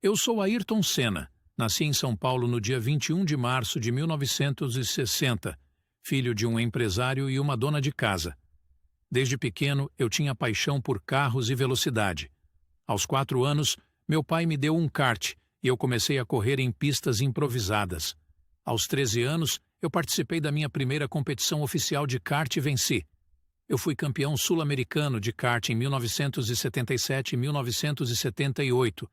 Eu sou Ayrton Senna. Nasci em São Paulo no dia 21 de março de 1960, filho de um empresário e uma dona de casa. Desde pequeno, eu tinha paixão por carros e velocidade. Aos 4 anos, meu pai me deu um kart e eu comecei a correr em pistas improvisadas. Aos 13 anos, eu participei da minha primeira competição oficial de kart e venci. Eu fui campeão sul-americano de kart em 1977 e 1978.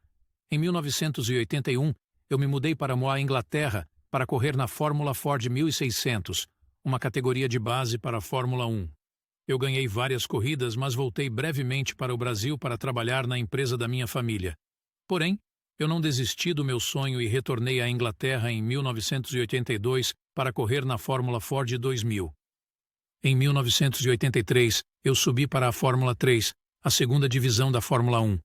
Em 1981, eu me mudei para Moa, Inglaterra, para correr na Fórmula Ford 1600, uma categoria de base para a Fórmula 1. Eu ganhei várias corridas, mas voltei brevemente para o Brasil para trabalhar na empresa da minha família. Porém, eu não desisti do meu sonho e retornei à Inglaterra em 1982 para correr na Fórmula Ford 2000. Em 1983, eu subi para a Fórmula 3, a segunda divisão da Fórmula 1.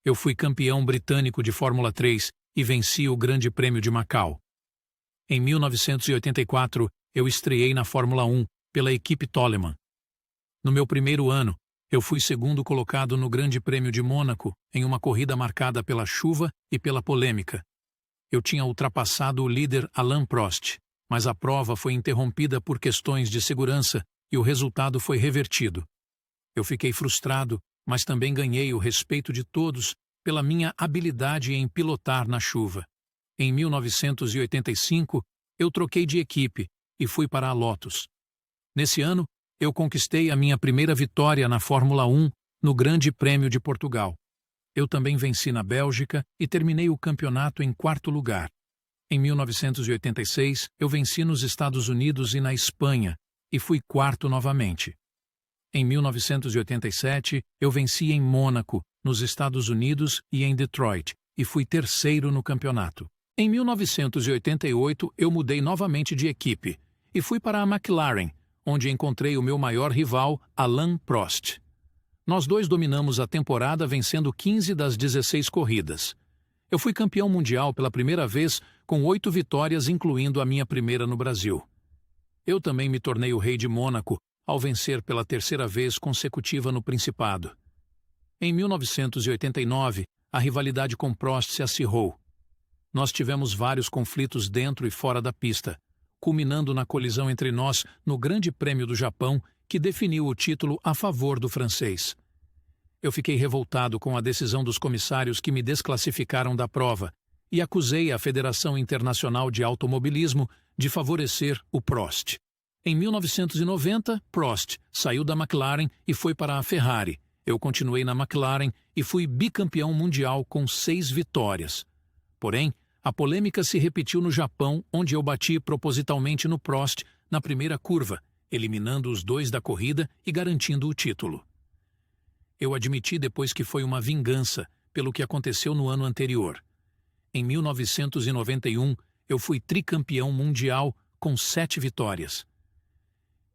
Eu fui campeão britânico de Fórmula 3 e venci o Grande Prêmio de Macau. Em 1984, eu estreei na Fórmula 1 pela equipe Toleman. No meu primeiro ano, eu fui segundo colocado no Grande Prêmio de Mônaco em uma corrida marcada pela chuva e pela polêmica. Eu tinha ultrapassado o líder Alain Prost, mas a prova foi interrompida por questões de segurança e o resultado foi revertido. Eu fiquei frustrado, mas também ganhei o respeito de todos pela minha habilidade em pilotar na chuva. Em 1985, eu troquei de equipe e fui para a Lotus. Nesse ano, eu conquistei a minha primeira vitória na Fórmula 1 no Grande Prêmio de Portugal. Eu também venci na Bélgica e terminei o campeonato em 4º lugar. Em 1986, eu venci nos Estados Unidos e na Espanha, e fui 4º novamente. Em 1987, eu venci em Mônaco, nos Estados Unidos e em Detroit, e fui 3º no campeonato. Em 1988, eu mudei novamente de equipe, e fui para a McLaren, onde encontrei o meu maior rival, Alain Prost. Nós dois dominamos a temporada vencendo 15 das 16 corridas. Eu fui campeão mundial pela primeira vez com 8 vitórias, incluindo a minha primeira no Brasil. Eu também me tornei o rei de Mônaco ao vencer pela 3ª vez consecutiva no Principado. Em 1989, a rivalidade com Prost se acirrou. Nós tivemos vários conflitos dentro e fora da pista, culminando na colisão entre nós no Grande Prêmio do Japão, que definiu o título a favor do francês. Eu fiquei revoltado com a decisão dos comissários que me desclassificaram da prova e acusei a Federação Internacional de Automobilismo de favorecer o Prost. Em 1990, Prost saiu da McLaren e foi para a Ferrari. Eu continuei na McLaren e fui bicampeão mundial com 6 vitórias. Porém, a polêmica se repetiu no Japão, onde eu bati propositalmente no Prost na primeira curva, eliminando os 2 da corrida e garantindo o título. Eu admiti depois que foi uma vingança pelo que aconteceu no ano anterior. Em 1991, eu fui tricampeão mundial com 7 vitórias.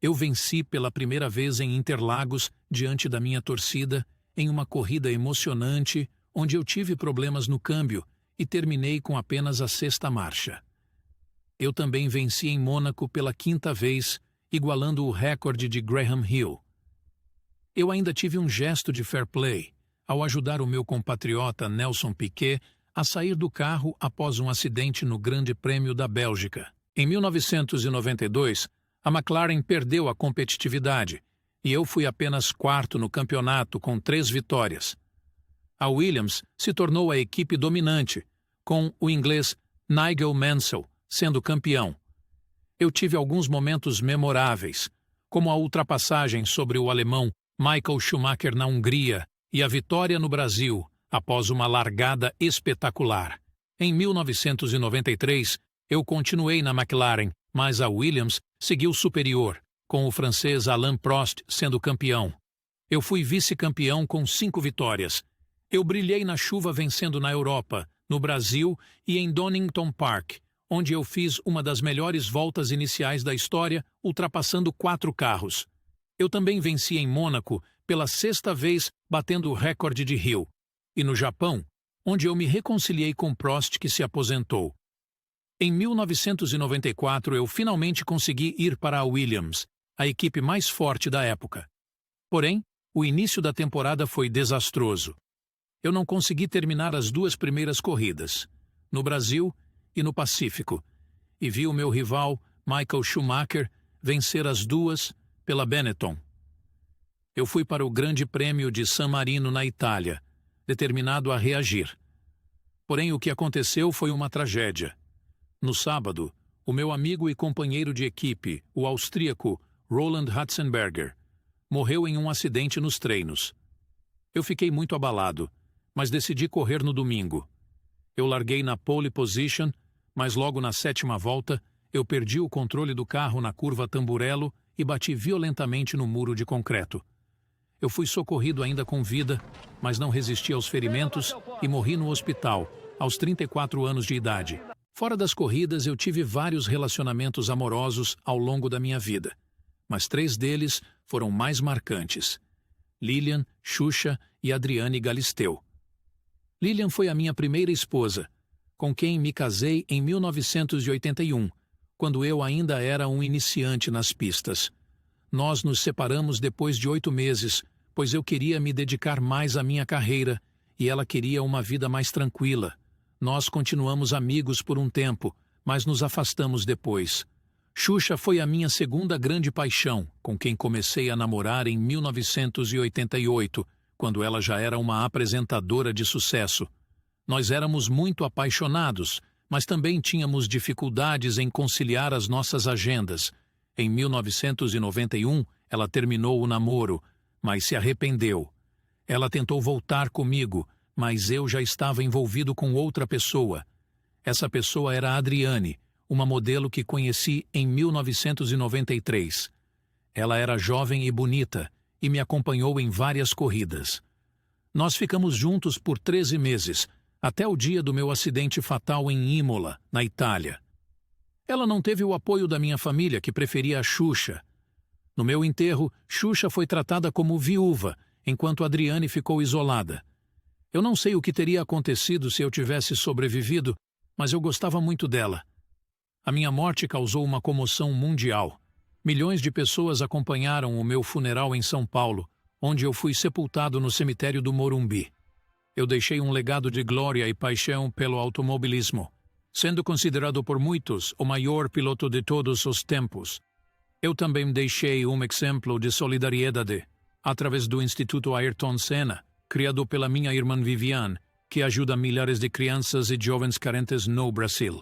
Eu venci pela primeira vez em Interlagos diante da minha torcida, em uma corrida emocionante, onde eu tive problemas no câmbio e terminei com apenas a 6ª marcha. Eu também venci em Mônaco pela 5ª vez, igualando o recorde de Graham Hill. Eu ainda tive um gesto de fair play ao ajudar o meu compatriota Nelson Piquet a sair do carro após um acidente no Grande Prêmio da Bélgica. Em 1992, a McLaren perdeu a competitividade e eu fui apenas 4º no campeonato com 3 vitórias. A Williams se tornou a equipe dominante, com o inglês Nigel Mansell sendo campeão. Eu tive alguns momentos memoráveis, como a ultrapassagem sobre o alemão Michael Schumacher na Hungria e a vitória no Brasil após uma largada espetacular. Em 1993, eu continuei na McLaren, mas a Williams seguiu superior, com o francês Alain Prost sendo campeão. Eu fui vice-campeão com 5 vitórias. Eu brilhei na chuva vencendo na Europa, no Brasil e em Donington Park, onde eu fiz uma das melhores voltas iniciais da história, ultrapassando 4 carros. Eu também venci em Mônaco pela 6ª vez, batendo o recorde de Hill. E no Japão, onde eu me reconciliei com Prost, que se aposentou. Em 1994, eu finalmente consegui ir para a Williams, a equipe mais forte da época. Porém, o início da temporada foi desastroso. Eu não consegui terminar as 2 primeiras corridas, no Brasil e no Pacífico, e vi o meu rival, Michael Schumacher, vencer as 2 pela Benetton. Eu fui para o Grande Prêmio de San Marino, na Itália, determinado a reagir. Porém, o que aconteceu foi uma tragédia. No sábado, o meu amigo e companheiro de equipe, o austríaco Roland Ratzenberger, morreu em um acidente nos treinos. Eu fiquei muito abalado, mas decidi correr no domingo. Eu larguei na pole position, mas logo na 7ª volta, eu perdi o controle do carro na curva Tamburello e bati violentamente no muro de concreto. Eu fui socorrido ainda com vida, mas não resisti aos ferimentos e morri no hospital, aos 34 anos de idade. Fora das corridas, eu tive vários relacionamentos amorosos ao longo da minha vida, mas 3 deles foram mais marcantes: Lilian, Xuxa e Adriane Galisteu. Lilian foi a minha primeira esposa, com quem me casei em 1981, quando eu ainda era um iniciante nas pistas. Nós nos separamos depois de 8 meses, pois eu queria me dedicar mais à minha carreira e ela queria uma vida mais tranquila. Nós continuamos amigos por um tempo, mas nos afastamos depois. Xuxa foi a minha segunda grande paixão, com quem comecei a namorar em 1988, quando ela já era uma apresentadora de sucesso. Nós éramos muito apaixonados, mas também tínhamos dificuldades em conciliar as nossas agendas. Em 1991, ela terminou o namoro, mas se arrependeu. Ela tentou voltar comigo, mas eu já estava envolvido com outra pessoa. Essa pessoa era a Adriane, uma modelo que conheci em 1993. Ela era jovem e bonita e me acompanhou em várias corridas. Nós ficamos juntos por 13 meses, até o dia do meu acidente fatal em Imola, na Itália. Ela não teve o apoio da minha família, que preferia a Xuxa. No meu enterro, Xuxa foi tratada como viúva, enquanto Adriane ficou isolada. Eu não sei o que teria acontecido se eu tivesse sobrevivido, mas eu gostava muito dela. A minha morte causou uma comoção mundial. Milhões de pessoas acompanharam o meu funeral em São Paulo, onde eu fui sepultado no cemitério do Morumbi. Eu deixei um legado de glória e paixão pelo automobilismo, sendo considerado por muitos o maior piloto de todos os tempos. Eu também deixei um exemplo de solidariedade, através do Instituto Ayrton Senna, criado pela minha irmã Viviane, que ajuda milhares de crianças e jovens carentes no Brasil.